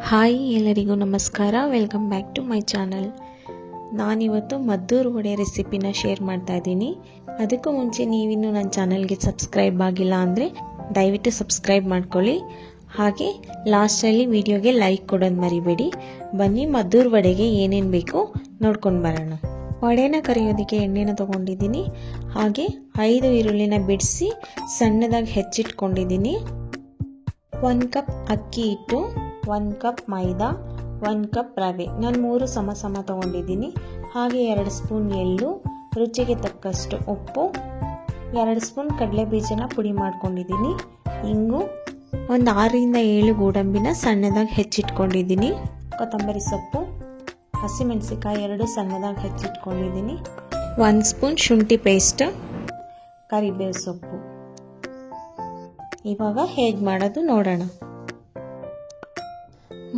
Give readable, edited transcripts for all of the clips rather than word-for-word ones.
Hi ಎಲ್ಲರಿಗೂ ನಮಸ್ಕಾರ. Welcome back to my channel. ನಾನಿವತ್ತು ಮದ್ದೂರು ವಡೆ ರೆಸಿಪಿನ ಶೇರ್ ಮಾಡ್ತಾ ಇದ್ದೀನಿ. ಅದಕ್ಕೂ ಮುಂಚೆ ನೀವಿನ್ನೂ ನನ್ನ ಚಾನಲ್ಗೆ ಸಬ್ಸ್ಕ್ರೈಬ್ ಆಗಿಲ್ಲ ಅಂದರೆ ದಯವಿಟ್ಟು ಸಬ್ಸ್ಕ್ರೈಬ್ ಮಾಡ್ಕೊಳ್ಳಿ. ಹಾಗೆ ಲಾಸ್ಟಲ್ಲಿ ವಿಡಿಯೋಗೆ ಲೈಕ್ ಕೊಡೋದು ಮರಿಬೇಡಿ. ಬನ್ನಿ ಮದ್ದೂರು ವಡೆಗೆ ಏನೇನು ಬೇಕು ನೋಡ್ಕೊಂಡು ಬರೋಣ. ವಡೆನ ಕರಿಯೋದಕ್ಕೆ ಎಣ್ಣೆನ ತೊಗೊಂಡಿದ್ದೀನಿ. ಹಾಗೆ 5 ಈರುಳ್ಳಿನ ಬಿಡಿಸಿ ಸಣ್ಣದಾಗಿ ಹೆಚ್ಚಿಟ್ಕೊಂಡಿದ್ದೀನಿ. 1 ಕಪ್ ಅಕ್ಕಿ ಹಿಟ್ಟು, 1 ಕಪ್ ಮೈದಾ, 1 ಕಪ್ ರವೆ. ನಾನು 3 ಸಮ ತೊಗೊಂಡಿದ್ದೀನಿ. ಹಾಗೆ 2 ಸ್ಪೂನ್ ಎಳ್ಳು, ರುಚಿಗೆ ತಕ್ಕಷ್ಟು ಉಪ್ಪು, 2 ಸ್ಪೂನ್ ಕಡಲೆ ಬೀಜನ ಪುಡಿ ಮಾಡ್ಕೊಂಡಿದ್ದೀನಿ, ಇಂಗು, ಒಂದು 6ರಿಂದ 7 ಗೋಡಂಬಿನ ಸಣ್ಣದಾಗಿ ಹೆಚ್ಚಿಟ್ಕೊಂಡಿದ್ದೀನಿ, ಕೊತ್ತಂಬರಿ ಸೊಪ್ಪು, ಹಸಿಮೆಣಸಿಕಾಯಿ 2 ಸಣ್ಣದಾಗಿ ಹೆಚ್ಚಿಟ್ಕೊಂಡಿದ್ದೀನಿ, 1 ಸ್ಪೂನ್ ಶುಂಠಿ ಪೇಸ್ಟ್, ಕರಿಬೇವು ಸೊಪ್ಪು. ಇವಾಗ ಹೇಗೆ ಮಾಡೋದು ನೋಡೋಣ.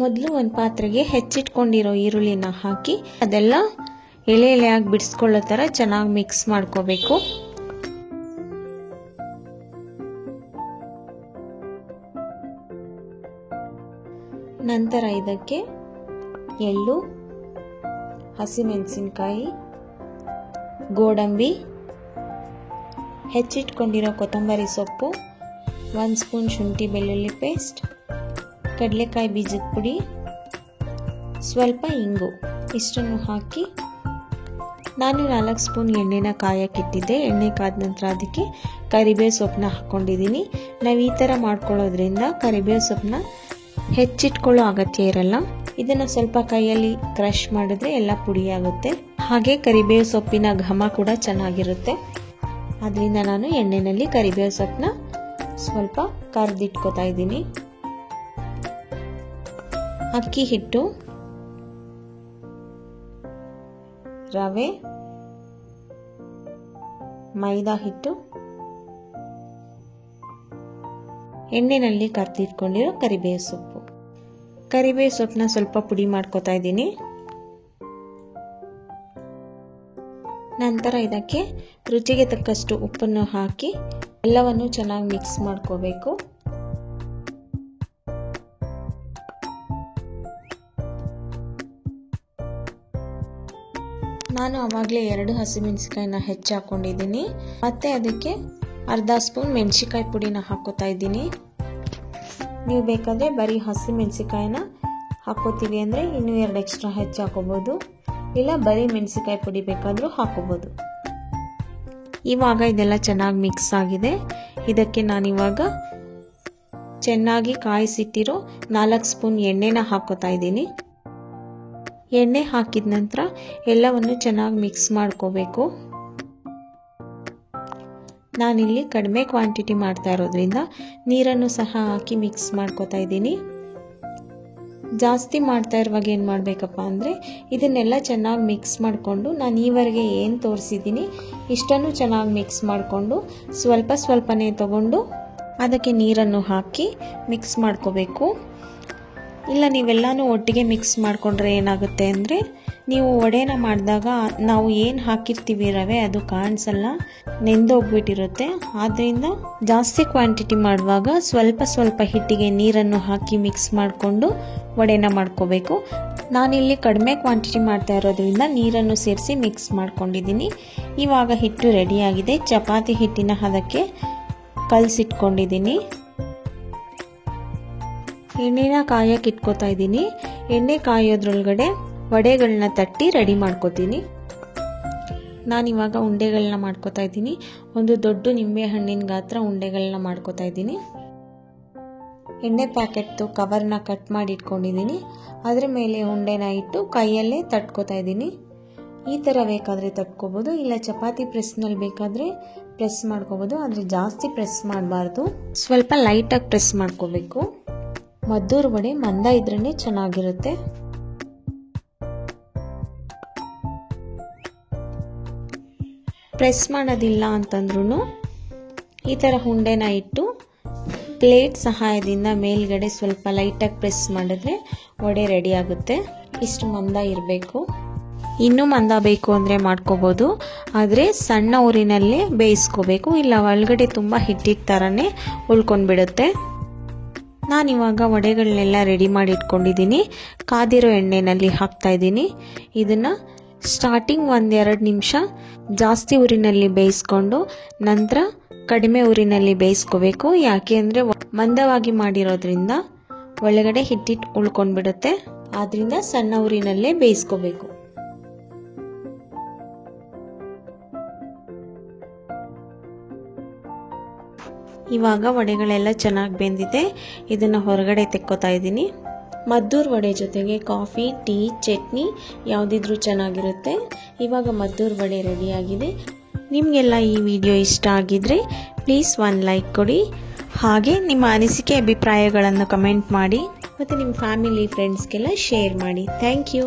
ಮೊದಲು ಒಂದು ಪಾತ್ರೆಗೆ ಹೆಚ್ಚಿಟ್ಕೊಂಡಿರೋ ಈರುಳ್ಳಿನ ಹಾಕಿ ಅದೆಲ್ಲ ಎಳೆ ಎಳೆಯಾಗಿ ಬಿಡಿಸ್ಕೊಳ್ಳೋ ಥರ ಚೆನ್ನಾಗಿ ಮಿಕ್ಸ್ ಮಾಡ್ಕೋಬೇಕು. ನಂತರ ಇದಕ್ಕೆ ಎಳ್ಳು, ಹಸಿಮೆಣಸಿನಕಾಯಿ, ಗೋಡಂಬಿ, ಹೆಚ್ಚಿಟ್ಕೊಂಡಿರೋ ಕೊತ್ತಂಬರಿ ಸೊಪ್ಪು, 1 ಸ್ಪೂನ್ ಶುಂಠಿ ಬೆಳ್ಳುಳ್ಳಿ ಪೇಸ್ಟ್, ಕಡಲೆಕಾಯಿ ಬೀಜದ ಪುಡಿ, ಸ್ವಲ್ಪ ಇಂಗು ಇಷ್ಟನ್ನು ಹಾಕಿ ನಾನು 4 ಸ್ಪೂನ್ ಎಣ್ಣೆನ ಕಾಯಕ್ಕಿಟ್ಟಿದ್ದೆ. ಎಣ್ಣೆ ಕಾದ ನಂತರ ಅದಕ್ಕೆ ಕರಿಬೇವು ಸೊಪ್ಪನ್ನ ಹಾಕ್ಕೊಂಡಿದ್ದೀನಿ. ನಾವು ಈ ಥರ ಮಾಡ್ಕೊಳ್ಳೋದ್ರಿಂದ ಕರಿಬೇವು ಸೊಪ್ಪನ್ನ ಹೆಚ್ಚಿಟ್ಕೊಳ್ಳೋ ಅಗತ್ಯ ಇರಲ್ಲ. ಇದನ್ನು ಸ್ವಲ್ಪ ಕೈಯಲ್ಲಿ ಕ್ರಷ್ ಮಾಡಿದ್ರೆ ಎಲ್ಲ ಪುಡಿ ಆಗುತ್ತೆ. ಹಾಗೆ ಕರಿಬೇವು ಸೊಪ್ಪಿನ ಘಮ ಕೂಡ ಚೆನ್ನಾಗಿರುತ್ತೆ. ಅದರಿಂದ ನಾನು ಎಣ್ಣೆಯಲ್ಲಿ ಕರಿಬೇವು ಸೊಪ್ಪನ್ನ ಸ್ವಲ್ಪ ಕರೆದಿಟ್ಕೋತಾ ಇದ್ದೀನಿ. ಅಕ್ಕಿ ಹಿಟ್ಟು, ರವೆ, ಮೈದಾ ಹಿಟ್ಟು, ಎಣ್ಣೆನಲ್ಲಿ ಕರೆದಿಟ್ಕೊಂಡಿರೋ ಕರಿಬೇವು ಸೊಪ್ಪು. ಕರಿಬೇವು ಸೊಪ್ಪನ್ನ ಸ್ವಲ್ಪ ಪುಡಿ ಮಾಡ್ಕೋತಾ ಇದ್ದೀನಿ. ನಂತರ ಇದಕ್ಕೆ ರುಚಿಗೆ ತಕ್ಕಷ್ಟು ಉಪ್ಪನ್ನು ಹಾಕಿ ಎಲ್ಲವನ್ನು ಚೆನ್ನಾಗಿ ಮಿಕ್ಸ್ ಮಾಡ್ಕೋಬೇಕು. ನಾನು ಆವಾಗಲೇ 2 ಹಸಿಮೆಣಸಿಕಾಯಿನ ಹೆಚ್ಚಿ ಹಾಕೊಂಡಿದ್ದೀನಿ. ಮತ್ತೆ ಅದಕ್ಕೆ ಅರ್ಧ ಸ್ಪೂನ್ ಮೆಣಸಿಕಾಯಿ ಪುಡಿನ ಹಾಕೋತಾ ಇದ್ದೀನಿ. ನೀವು ಬೇಕಾದರೆ ಬರೀ ಹಸಿಮೆಣಸಿಕಾಯಿನ ಹಾಕೋತೀವಿ ಅಂದರೆ ಇನ್ನೂ 2 ಎಕ್ಸ್ಟ್ರಾ ಹೆಚ್ಚು ಹಾಕೋಬೋದು, ಇಲ್ಲ ಬರೀ ಮೆಣಸಿಕಾಯಿ ಪುಡಿ ಬೇಕಾದರೂ ಹಾಕೋಬೋದು. ಇವಾಗ ಇದೆಲ್ಲ ಚೆನ್ನಾಗಿ ಮಿಕ್ಸ್ ಆಗಿದೆ. ಇದಕ್ಕೆ ನಾನಿವಾಗ ಚೆನ್ನಾಗಿ ಕಾಯಿಸಿಟ್ಟಿರೋ 4 ಸ್ಪೂನ್ ಎಣ್ಣೆನ ಹಾಕೋತಾ ಇದ್ದೀನಿ. ಎಣ್ಣೆ ಹಾಕಿದ ನಂತರ ಎಲ್ಲವನ್ನು ಚೆನ್ನಾಗಿ ಮಿಕ್ಸ್ ಮಾಡ್ಕೋಬೇಕು. ನಾನಿಲ್ಲಿ ಕಡಿಮೆ ಕ್ವಾಂಟಿಟಿ ಮಾಡ್ತಾ ಇರೋದ್ರಿಂದ ನೀರನ್ನು ಸಹ ಹಾಕಿ ಮಿಕ್ಸ್ ಮಾಡ್ಕೋತಾ ಇದ್ದೀನಿ. ಜಾಸ್ತಿ ಮಾಡ್ತಾ ಇರುವಾಗ ಏನು ಮಾಡಬೇಕಪ್ಪ ಅಂದರೆ ಇದನ್ನೆಲ್ಲ ಚೆನ್ನಾಗಿ ಮಿಕ್ಸ್ ಮಾಡಿಕೊಂಡು ನಾನು ಈವರೆಗೆ ಏನು ತೋರಿಸಿದ್ದೀನಿ ಇಷ್ಟನ್ನು ಚೆನ್ನಾಗಿ ಮಿಕ್ಸ್ ಮಾಡಿಕೊಂಡು ಸ್ವಲ್ಪನೇ ತಗೊಂಡು ಅದಕ್ಕೆ ನೀರನ್ನು ಹಾಕಿ ಮಿಕ್ಸ್ ಮಾಡ್ಕೋಬೇಕು. ಇಲ್ಲ ನೀವೆಲ್ಲನೂ ಒಟ್ಟಿಗೆ ಮಿಕ್ಸ್ ಮಾಡಿಕೊಂಡ್ರೆ ಏನಾಗುತ್ತೆ ಅಂದರೆ ನೀವು ವಡೆನ ಮಾಡಿದಾಗ ನಾವು ಏನು ಹಾಕಿರ್ತೀವಿ ರವೆ ಅದು ಕಾಣಿಸಲ್ಲ, ನೆಂದೋಗ್ಬಿಟ್ಟಿರುತ್ತೆ. ಆದ್ದರಿಂದ ಜಾಸ್ತಿ ಕ್ವಾಂಟಿಟಿ ಮಾಡುವಾಗ ಸ್ವಲ್ಪ ಹಿಟ್ಟಿಗೆ ನೀರನ್ನು ಹಾಕಿ ಮಿಕ್ಸ್ ಮಾಡಿಕೊಂಡು ವಡೆನ ಮಾಡ್ಕೋಬೇಕು. ನಾನಿಲ್ಲಿ ಕಡಿಮೆ ಕ್ವಾಂಟಿಟಿ ಮಾಡ್ತಾ ಇರೋದ್ರಿಂದ ನೀರನ್ನು ಸೇರಿಸಿ ಮಿಕ್ಸ್ ಮಾಡ್ಕೊಂಡಿದ್ದೀನಿ. ಇವಾಗ ಹಿಟ್ಟು ರೆಡಿಯಾಗಿದೆ. ಚಪಾತಿ ಹಿಟ್ಟಿನ ಹದಕ್ಕೆ ಕಲಸಿಟ್ಕೊಂಡಿದ್ದೀನಿ. ಎಣ್ಣೆನ ಕಾಯಕ್ಕೆ ಇಟ್ಕೋತಾ ಇದ್ದೀನಿ. ಎಣ್ಣೆ ಕಾಯೋದ್ರೊಳಗಡೆ ವಡೆಗಳನ್ನ ತಟ್ಟಿ ರೆಡಿ ಮಾಡ್ಕೋತೀನಿ. ನಾನಿವಾಗ ಉಂಡೆಗಳನ್ನ ಮಾಡ್ಕೋತಾ ಇದ್ದೀನಿ. ಒಂದು ದೊಡ್ಡ ನಿಂಬೆ ಹಣ್ಣಿನ ಗಾತ್ರ ಉಂಡೆಗಳನ್ನ ಮಾಡ್ಕೋತಾ ಇದ್ದೀನಿ. ಎಣ್ಣೆ ಪ್ಯಾಕೆಟ್ದು ಕವರ್ನ ಕಟ್ ಮಾಡಿ ಇಟ್ಕೊಂಡಿದ್ದೀನಿ. ಅದರ ಮೇಲೆ ಉಂಡೆನ ಇಟ್ಟು ಕೈಯಲ್ಲೇ ತಟ್ಕೋತಾ ಇದ್ದೀನಿ. ಈ ಥರ ಬೇಕಾದರೆ ತಟ್ಕೋಬೋದು, ಇಲ್ಲ ಚಪಾತಿ ಪ್ರೆಸ್ನಲ್ಲಿ ಬೇಕಾದರೆ ಪ್ರೆಸ್ ಮಾಡ್ಕೋಬೋದು. ಆದರೆ ಜಾಸ್ತಿ ಪ್ರೆಸ್ ಮಾಡಬಾರ್ದು, ಸ್ವಲ್ಪ ಲೈಟಾಗಿ ಪ್ರೆಸ್ ಮಾಡ್ಕೋಬೇಕು. ಮದ್ದೂರು ವಡೆ ಮಂದ ಇದ್ರೇ ಚೆನ್ನಾಗಿರುತ್ತೆ. ಪ್ರೆಸ್ ಮಾಡೋದಿಲ್ಲ ಅಂತಂದ್ರೂ ಈ ಥರ ಉಂಡೆನ ಇಟ್ಟು ಪ್ಲೇಟ್ ಸಹಾಯದಿಂದ ಮೇಲ್ಗಡೆ ಸ್ವಲ್ಪ ಲೈಟಾಗಿ ಪ್ರೆಸ್ ಮಾಡಿದ್ರೆ ವಡೆ ರೆಡಿ ಆಗುತ್ತೆ. ಇಷ್ಟು ಮಂದ ಇರಬೇಕು. ಇನ್ನೂ ಮಂದ ಬೇಕು ಅಂದರೆ ಮಾಡ್ಕೋಬೋದು, ಆದರೆ ಸಣ್ಣ ಊರಿನಲ್ಲೇ ಬೇಯಿಸ್ಕೋಬೇಕು, ಇಲ್ಲ ಒಳಗಡೆ ತುಂಬ ಹಿಟ್ಟಿಟ್ಟು ಥರನೇ ಉಳ್ಕೊಂಡ್ಬಿಡುತ್ತೆ. ನಾನಿವಾಗ ವಡೆಗಳನ್ನೆಲ್ಲ ರೆಡಿ ಮಾಡಿ ಇಟ್ಕೊಂಡಿದ್ದೀನಿ. ಕಾದಿರೋ ಎಣ್ಣೆಯಲ್ಲಿ ಹಾಕ್ತಾ ಇದ್ದೀನಿ. ಇದನ್ನು ಸ್ಟಾರ್ಟಿಂಗ್ 1-2 ನಿಮಿಷ ಜಾಸ್ತಿ ಉರಿನಲ್ಲಿ ಬೇಯಿಸ್ಕೊಂಡು ನಂತರ ಕಡಿಮೆ ಉರಿನಲ್ಲಿ ಬೇಯಿಸ್ಕೋಬೇಕು. ಯಾಕೆ ಅಂದರೆ ಮಂದವಾಗಿ ಮಾಡಿರೋದ್ರಿಂದ ಒಳಗಡೆ ಹಿಟ್ಟಿಟ್ಟು ಉಳ್ಕೊಂಡ್ಬಿಡುತ್ತೆ. ಆದ್ರಿಂದ ಸಣ್ಣ ಉರಿನಲ್ಲೇ ಬೇಯಿಸ್ಕೋಬೇಕು. ಇವಾಗ ವಡೆಗಳೆಲ್ಲ ಚೆನ್ನಾಗಿ ಬೆಂದಿದೆ. ಇದನ್ನು ಹೊರಗಡೆ ತೆಕ್ಕೋತಾ ಇದ್ದೀನಿ. ಮದ್ದೂರು ವಡೆ ಜೊತೆಗೆ ಕಾಫಿ, ಟೀ, ಚಟ್ನಿ ಯಾವುದಿದ್ರೂ ಚೆನ್ನಾಗಿರುತ್ತೆ. ಇವಾಗ ಮದ್ದೂರು ವಡೆ ರೆಡಿಯಾಗಿದೆ. ನಿಮಗೆಲ್ಲ ಈ ವಿಡಿಯೋ ಇಷ್ಟ ಆಗಿದ್ರೆ ಪ್ಲೀಸ್ ಒಂದು ಲೈಕ್ ಕೊಡಿ. ಹಾಗೆ ನಿಮ್ಮ ಅನಿಸಿಕೆ ಅಭಿಪ್ರಾಯಗಳನ್ನು ಕಮೆಂಟ್ ಮಾಡಿ ಮತ್ತು ನಿಮ್ಮ ಫ್ಯಾಮಿಲಿ ಫ್ರೆಂಡ್ಸ್ಗೆಲ್ಲ ಶೇರ್ ಮಾಡಿ. Thank you.